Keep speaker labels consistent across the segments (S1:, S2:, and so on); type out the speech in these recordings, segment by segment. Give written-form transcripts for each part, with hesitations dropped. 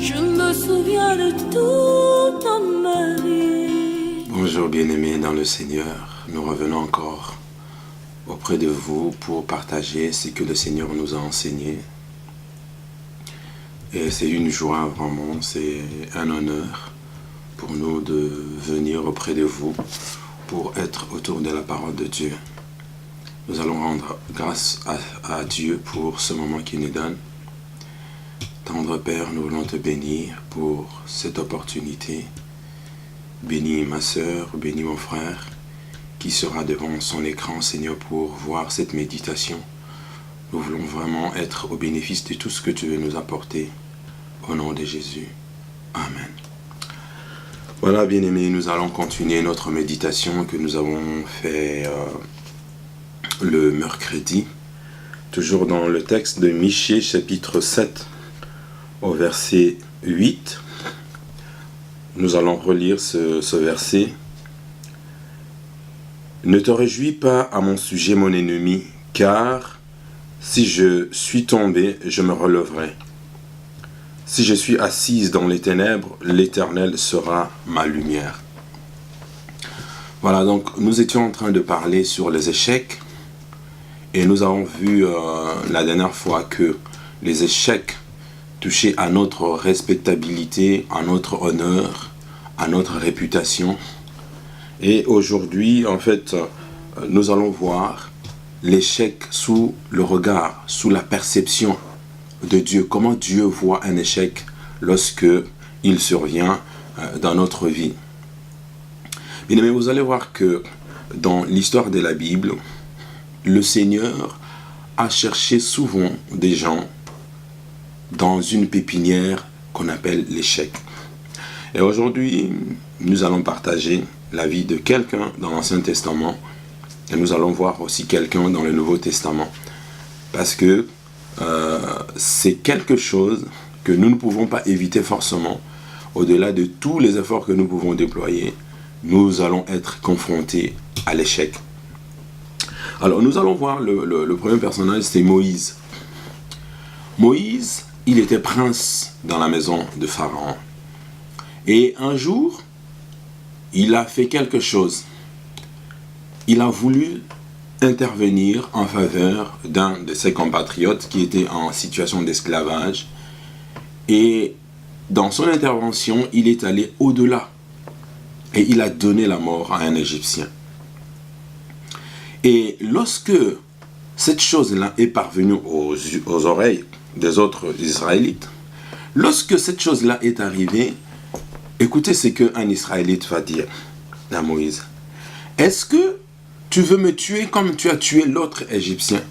S1: Je me souviens de toute ma vie.
S2: Bonjour bien-aimés dans le Seigneur, nous revenons encore auprès de vous pour partager ce que le Seigneur nous a enseigné. Et c'est une joie vraiment, c'est un honneur pour nous de venir auprès de vous pour être autour de la parole de Dieu. Nous allons rendre grâce à Dieu pour ce moment qu'il nous donne. Tendre Père, nous voulons te bénir pour cette opportunité. Bénis ma sœur, bénis mon frère qui sera devant son écran, Seigneur, pour voir cette méditation. Nous voulons vraiment être au bénéfice de tout ce que tu veux nous apporter. Au nom de Jésus. Amen. Voilà, bien-aimés, nous allons continuer notre méditation que nous avons fait le mercredi. Toujours dans le texte de Michée, chapitre 7, au verset 8. Nous allons relire ce verset. « Ne te réjouis pas à mon sujet, mon ennemi, car si je suis tombé, je me relèverai. Si je suis assise dans les ténèbres, l'Éternel sera ma lumière. » Voilà, donc nous étions en train de parler sur les échecs et nous avons vu la dernière fois que les échecs touchaient à notre respectabilité, à notre honneur, à notre réputation. Et aujourd'hui, en fait, nous allons voir l'échec sous le regard, sous la perception de Dieu. Comment Dieu voit un échec lorsque il survient dans notre vie. Bien aimé, vous allez voir que dans l'histoire de la Bible, le Seigneur a cherché souvent des gens dans une pépinière qu'on appelle l'échec. Et aujourd'hui, nous allons partager la vie de quelqu'un dans l'Ancien Testament et nous allons voir aussi quelqu'un dans le Nouveau Testament. Parce que c'est quelque chose que nous ne pouvons pas éviter forcément. Au-delà de tous les efforts que nous pouvons déployer, nous allons être confrontés à l'échec. Alors nous allons voir le premier personnage, c'est Moïse. Moïse, il était prince dans la maison de Pharaon. Et un jour, il a fait quelque chose. Il a voulu intervenir en faveur d'un de ses compatriotes qui était en situation d'esclavage. Et dans son intervention, il est allé au-delà. Et il a donné la mort à un Égyptien. Et lorsque cette chose-là est parvenue aux oreilles des autres Israélites, lorsque cette chose-là est arrivée, écoutez ce qu'un Israélite va dire à Moïse. Est-ce que tu veux me tuer comme tu as tué l'autre Égyptien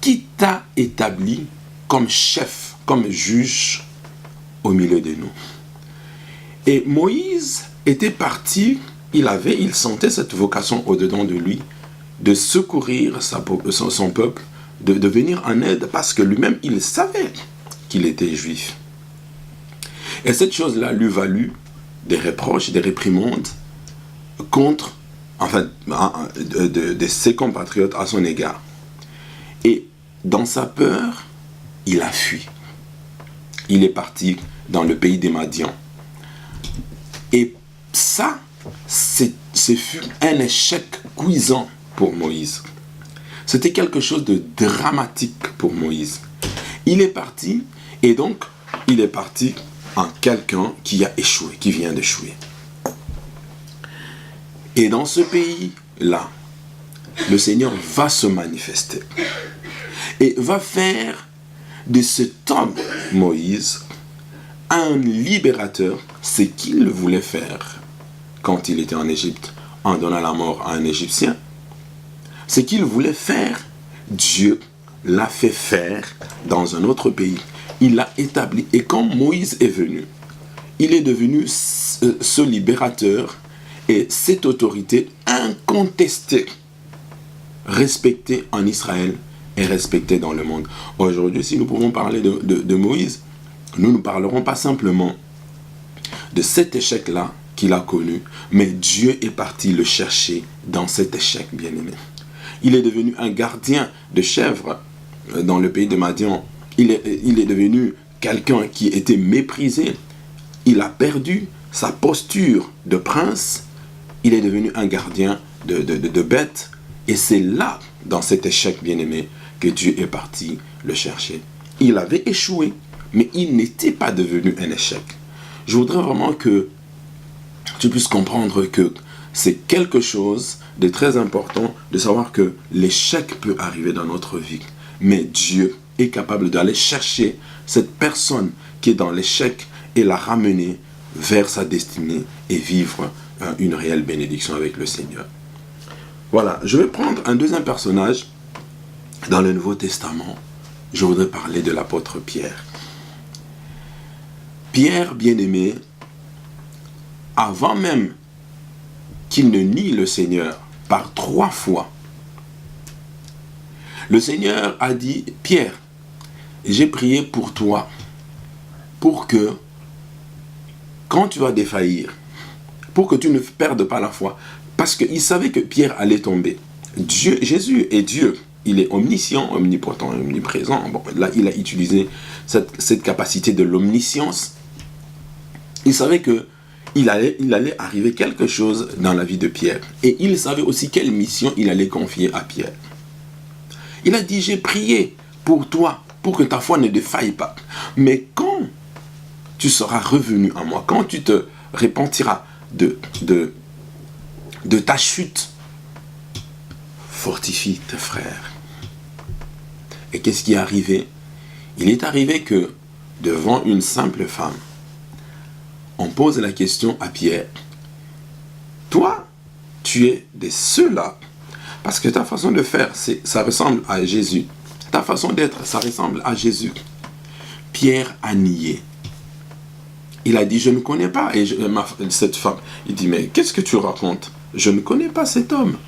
S2: qui t'a établi comme chef, comme juge au milieu de nous? Et Moïse était parti, il sentait cette vocation au-dedans de lui de secourir son peuple, de venir en aide parce que lui-même il savait qu'il était juif. Et cette chose-là lui valut des reproches, des réprimandes contre, de ses compatriotes à son égard. Et dans sa peur, il a fui. Il est parti dans le pays des Madians. Et ça, ce fut un échec cuisant pour Moïse. C'était quelque chose de dramatique pour Moïse. Il est parti, et donc, il est parti en quelqu'un qui a échoué, qui vient d'échouer. Et dans ce pays-là, le Seigneur va se manifester et va faire de cet homme, Moïse, un libérateur, ce qu'il voulait faire quand il était en Égypte, en donnant la mort à un Égyptien. Ce qu'il voulait faire, Dieu l'a fait faire dans un autre pays. Il l'a établi. Et quand Moïse est venu, il est devenu ce libérateur et cette autorité incontestée, respectée en Israël et respectée dans le monde. Aujourd'hui, si nous pouvons parler de Moïse, nous ne parlerons pas simplement de cet échec-là qu'il a connu, mais Dieu est parti le chercher dans cet échec, bien-aimé. Il est devenu un gardien de chèvres dans le pays de Madian. Il est devenu quelqu'un qui était méprisé. il a perdu sa posture de prince, il est devenu un gardien de bêtes, et c'est là, dans cet échec bien-aimé, que Dieu est parti le chercher. Il avait échoué, mais il n'était pas devenu un échec. Je voudrais vraiment que tu puisses comprendre que c'est quelque chose de très important de savoir que l'échec peut arriver dans notre vie, mais Dieu est capable d'aller chercher cette personne qui est dans l'échec et la ramener vers sa destinée et vivre une réelle bénédiction avec le Seigneur. Voilà, je vais prendre un deuxième personnage dans le Nouveau Testament. Je voudrais parler de l'apôtre Pierre. Pierre, bien-aimé, avant même qu'il ne nie le Seigneur par 3 fois, le Seigneur a dit, Pierre, j'ai prié pour toi, pour que, quand tu vas défaillir, pour que tu ne perdes pas la foi, parce qu'il savait que Pierre allait tomber. Dieu, Jésus est Dieu, il est omniscient, omnipotent, omniprésent. Bon, là, il a utilisé cette capacité de l'omniscience. Il savait que il allait arriver quelque chose dans la vie de Pierre. Et il savait aussi quelle mission il allait confier à Pierre. Il a dit, j'ai prié pour toi, pour que ta foi ne défaille pas. Mais quand tu seras revenu à moi, quand tu te repentiras de ta chute, fortifie tes frères. Et qu'est-ce qui est arrivé? Il est arrivé que, devant une simple femme, on pose la question à Pierre. Toi, tu es de ceux-là, parce que ta façon de faire, ça ressemble à Jésus. Ta façon d'être, ça ressemble à Jésus. Pierre a nié. Il a dit, je ne connais pas. Et cette femme, il dit, mais qu'est-ce que tu racontes? Je ne connais pas cet homme.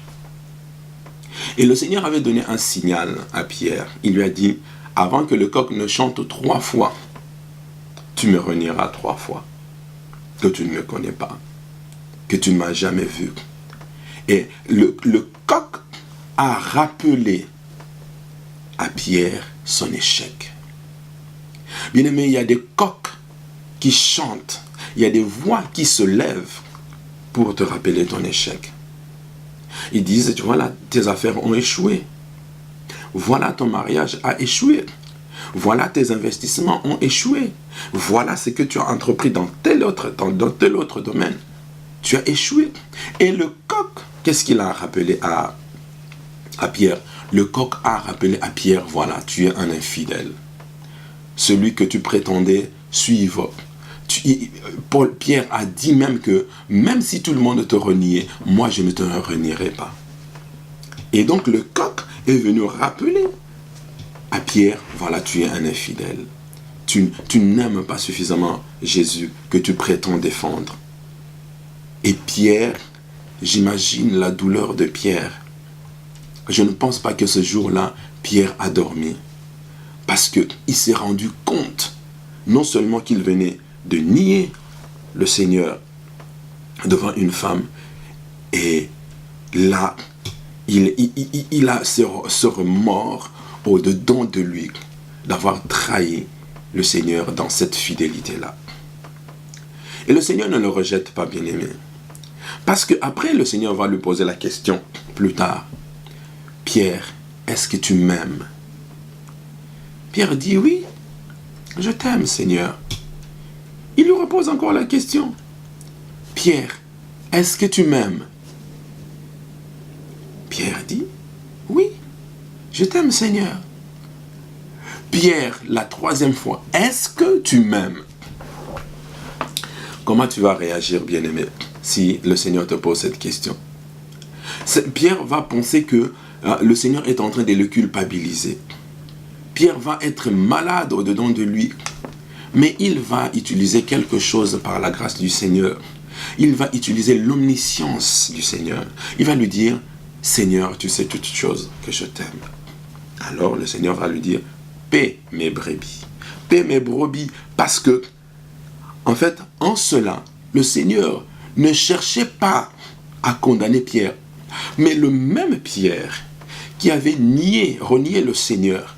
S2: Et le Seigneur avait donné un signal à Pierre. Il lui a dit, avant que le coq ne chante 3 fois, tu me renieras 3 fois. Que tu ne me connais pas, que tu ne m'as jamais vu. Et le coq a rappelé à Pierre son échec. Bien aimé, il y a des coqs qui chantent, il y a des voix qui se lèvent pour te rappeler ton échec. Ils disent, voilà, tes affaires ont échoué. Voilà, ton mariage a échoué. Voilà, tes investissements ont échoué. Voilà ce que tu as entrepris dans tel autre domaine. Tu as échoué. Et le coq, qu'est-ce qu'il a rappelé à Pierre? Le coq a rappelé à Pierre, voilà, tu es un infidèle. Celui que tu prétendais suivre. Pierre a dit même que, même si tout le monde te reniait, moi je ne te renierai pas. Et donc le coq est venu rappeler à Pierre, voilà, tu es un infidèle. Tu n'aimes pas suffisamment Jésus que tu prétends défendre. Et Pierre, j'imagine la douleur de Pierre. Je ne pense pas que ce jour-là, Pierre a dormi. Parce qu'il s'est rendu compte, non seulement qu'il venait de nier le Seigneur devant une femme, et là, il a ce remords au-dedans de lui d'avoir trahi le Seigneur dans cette fidélité-là. Et le Seigneur ne le rejette pas, bien-aimé. Parce qu'après, le Seigneur va lui poser la question plus tard. Pierre, est-ce que tu m'aimes? Pierre dit oui, je t'aime, Seigneur. Il lui repose encore la question. Pierre, est-ce que tu m'aimes? Pierre dit oui, je t'aime, Seigneur. Pierre, la 3e fois, est-ce que tu m'aimes? Comment tu vas réagir, bien-aimé, si le Seigneur te pose cette question? Pierre va penser que le Seigneur est en train de le culpabiliser. Pierre va être malade au-dedans de lui. Mais il va utiliser quelque chose par la grâce du Seigneur. Il va utiliser l'omniscience du Seigneur. Il va lui dire, Seigneur, tu sais toutes choses que je t'aime. Alors le Seigneur va lui dire, paie mes brebis. Paie mes brebis. Parce que, en fait, en cela, le Seigneur ne cherchait pas à condamner Pierre. Mais le même Pierre qui avait renié le Seigneur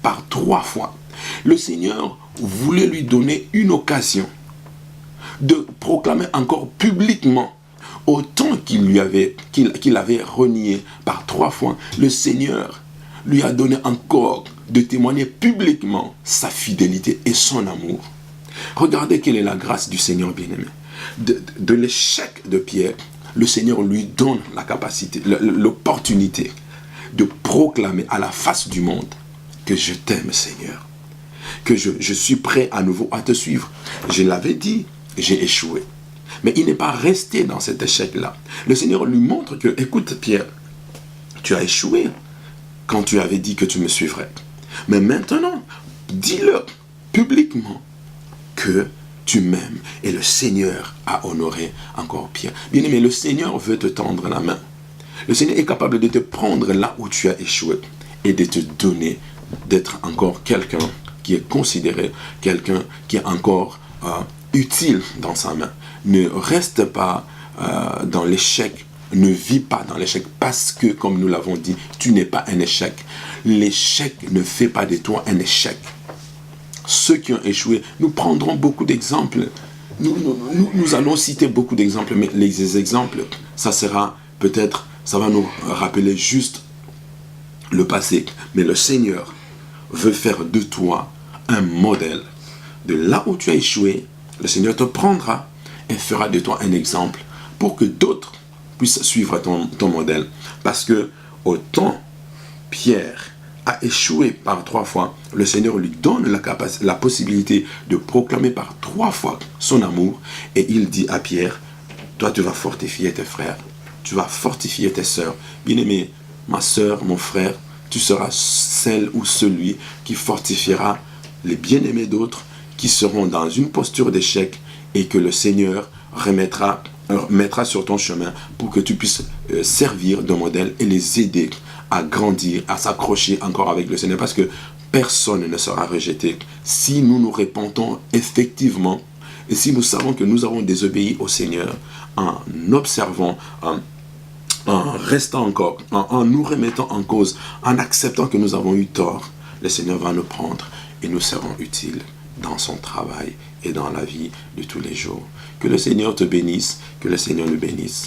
S2: par 3 fois, le Seigneur voulait lui donner une occasion de proclamer encore publiquement autant qu'il avait renié par 3 fois. Le Seigneur lui a donné encore de témoigner publiquement sa fidélité et son amour. Regardez quelle est la grâce du Seigneur bien-aimé. De l'échec de Pierre, le Seigneur lui donne la capacité, l'opportunité de proclamer à la face du monde que je t'aime, Seigneur, que je suis prêt à nouveau à te suivre. Je l'avais dit, j'ai échoué. Mais il n'est pas resté dans cet échec-là. Le Seigneur lui montre que, écoute Pierre, tu as échoué quand tu avais dit que tu me suivrais. Mais maintenant, dis-le publiquement que tu m'aimes. Et le Seigneur a honoré encore Pierre. Bien-aimé, le Seigneur veut te tendre la main. Le Seigneur est capable de te prendre là où tu as échoué et de te donner d'être encore quelqu'un qui est considéré, quelqu'un qui est encore utile dans sa main. Ne reste pas dans l'échec, ne vis pas dans l'échec parce que, comme nous l'avons dit, tu n'es pas un échec. L'échec ne fait pas de toi un échec. Ceux qui ont échoué, nous prendrons beaucoup d'exemples. Nous allons citer beaucoup d'exemples, mais les exemples, ça sera peut-être, ça va nous rappeler juste le passé. Mais le Seigneur veut faire de toi un modèle. De là où tu as échoué, le Seigneur te prendra et fera de toi un exemple pour que d'autres puissent suivre ton modèle. Parce que autant Pierre a échoué par 3 fois, le Seigneur lui donne la possibilité de proclamer par 3 fois son amour. Et il dit à Pierre, toi tu vas fortifier tes frères, tu vas fortifier tes sœurs. Bien-aimé, ma sœur, mon frère, tu seras celle ou celui qui fortifiera les bien-aimés d'autres qui seront dans une posture d'échec et que le Seigneur mettra sur ton chemin pour que tu puisses servir de modèle et les aider à grandir, à s'accrocher encore avec le Seigneur, parce que personne ne sera rejeté si nous nous répentons effectivement et si nous savons que nous avons désobéi au Seigneur en observant, en restant encore, en nous remettant en cause, en acceptant que nous avons eu tort. Le Seigneur va nous prendre et nous serons utiles dans son travail et dans la vie de tous les jours. Que le Seigneur te bénisse, que le Seigneur nous bénisse.